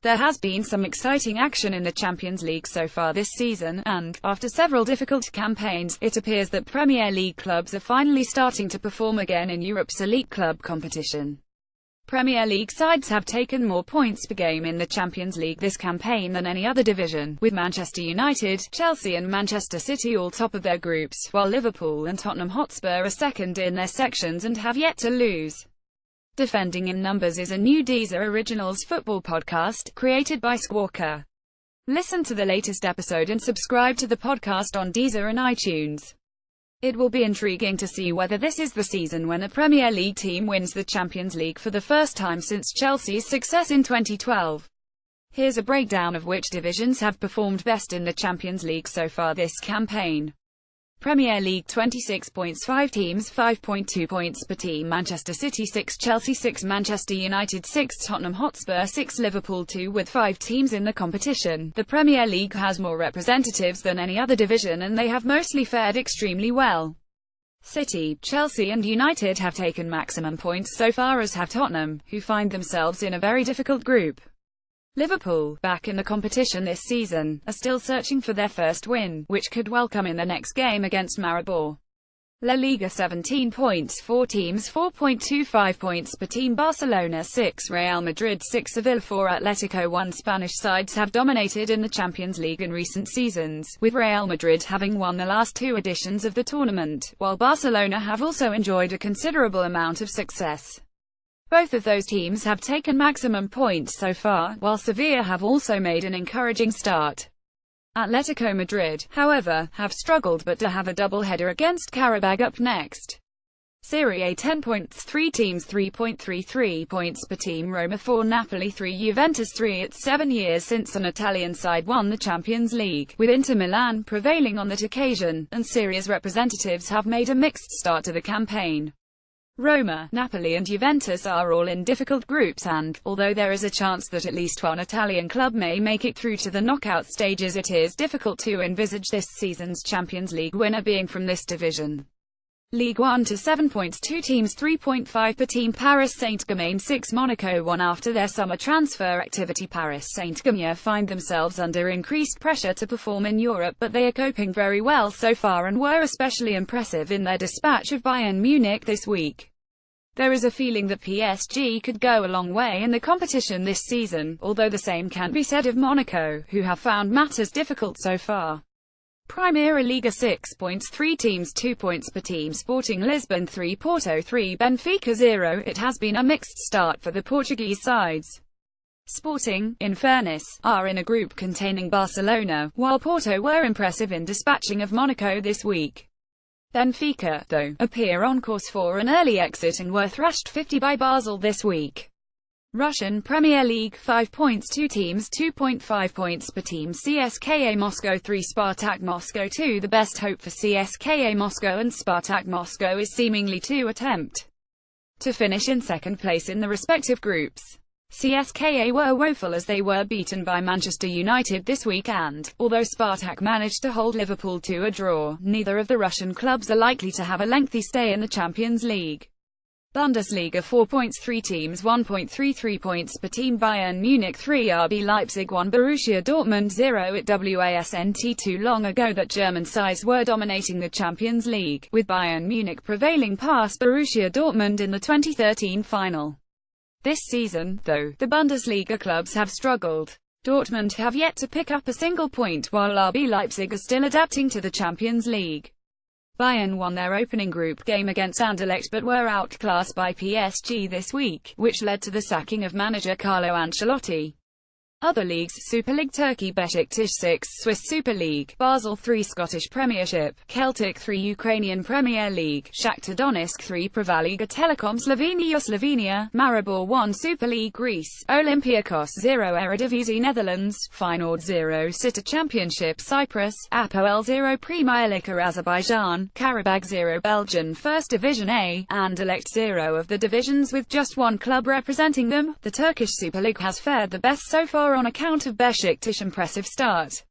There has been some exciting action in the Champions League so far this season, and, after several difficult campaigns, it appears that Premier League clubs are finally starting to perform again in Europe's elite club competition. Premier League sides have taken more points per game in the Champions League this campaign than any other division, with Manchester United, Chelsea and Manchester City all top of their groups, while Liverpool and Tottenham Hotspur are second in their sections and have yet to lose. Defending in Numbers is a new Deezer Originals football podcast, created by Squawka. Listen to the latest episode and subscribe to the podcast on Deezer and iTunes. It will be intriguing to see whether this is the season when a Premier League team wins the Champions League for the first time since Chelsea's success in 2012. Here's a breakdown of which divisions have performed best in the Champions League so far this campaign. Premier League 26 points, 5 teams, 5.2 points per team. Manchester City 6, Chelsea 6, Manchester United 6, Tottenham Hotspur 6, Liverpool 2. With 5 teams in the competition, the Premier League has more representatives than any other division and they have mostly fared extremely well. City, Chelsea and United have taken maximum points so far, as have Tottenham, who find themselves in a very difficult group. Liverpool, back in the competition this season, are still searching for their first win, which could well come in the next game against Maribor. La Liga 17 points, 4 teams, 4.25 points per team. Barcelona 6, Real Madrid 6, Sevilla 4, Atletico 1. Spanish sides have dominated in the Champions League in recent seasons, with Real Madrid having won the last 2 editions of the tournament, while Barcelona have also enjoyed a considerable amount of success. Both of those teams have taken maximum points so far, while Sevilla have also made an encouraging start. Atletico Madrid, however, have struggled but do have a double-header against Qarabag up next. Serie A 10 points, 3 teams, 3.33 points per team. Roma 4, Napoli 3, Juventus 3. It's 7 years since an Italian side won the Champions League, with Inter Milan prevailing on that occasion, and Serie's representatives have made a mixed start to the campaign. Roma, Napoli and Juventus are all in difficult groups and, although there is a chance that at least one Italian club may make it through to the knockout stages, it is difficult to envisage this season's Champions League winner being from this division. Ligue 1 to 7 points, 2 teams, 3.5 per team. Paris Saint-Germain 6, Monaco 1. After their summer transfer activity, Paris Saint-Germain find themselves under increased pressure to perform in Europe, but they are coping very well so far and were especially impressive in their dispatch of Bayern Munich this week. There is a feeling that PSG could go a long way in the competition this season, although the same can't be said of Monaco, who have found matters difficult so far. Primeira Liga 6 points, 3 teams, 2 points per team. Sporting Lisbon 3, Porto 3, Benfica 0. It has been a mixed start for the Portuguese sides. Sporting, in fairness, are in a group containing Barcelona, while Porto were impressive in dispatching of Monaco this week. Benfica, though, appear on course for an early exit and were thrashed 50 by Basel this week. Russian Premier League 5 points, 2 teams, 2.5 points per team. CSKA Moscow 3, Spartak Moscow 2. The best hope for CSKA Moscow and Spartak Moscow is seemingly to attempt to finish in second place in the respective groups. CSKA were woeful as they were beaten by Manchester United this week and, although Spartak managed to hold Liverpool to a draw, neither of the Russian clubs are likely to have a lengthy stay in the Champions League. Bundesliga 4 points, 3 teams, 1.33 points per team. Bayern Munich 3, RB Leipzig 1, Borussia Dortmund 0. It wasn't too long ago that German sides were dominating the Champions League, with Bayern Munich prevailing past Borussia Dortmund in the 2013 final. This season, though, the Bundesliga clubs have struggled. Dortmund have yet to pick up a single point, while RB Leipzig are still adapting to the Champions League. Bayern won their opening group game against Anderlecht but were outclassed by PSG this week, which led to the sacking of manager Carlo Ancelotti. Other leagues: Super League Turkey, Beşiktaş 6, Swiss Super League, Basel 3, Scottish Premiership, Celtic 3, Ukrainian Premier League, Shakhtar Donetsk 3, Pravaliga Telekom Slovenia, Maribor 1, Super League Greece, Olympiakos 0, Eredivisie Netherlands, Feyenoord 0, Sita Championship Cyprus, Apoel 0, Premier League Azerbaijan, Qarabag 0, Belgian First Division A, Anderlecht 0 of the divisions with just one club representing them. The Turkish Super League has fared the best so far on account of Beşiktaş's impressive start.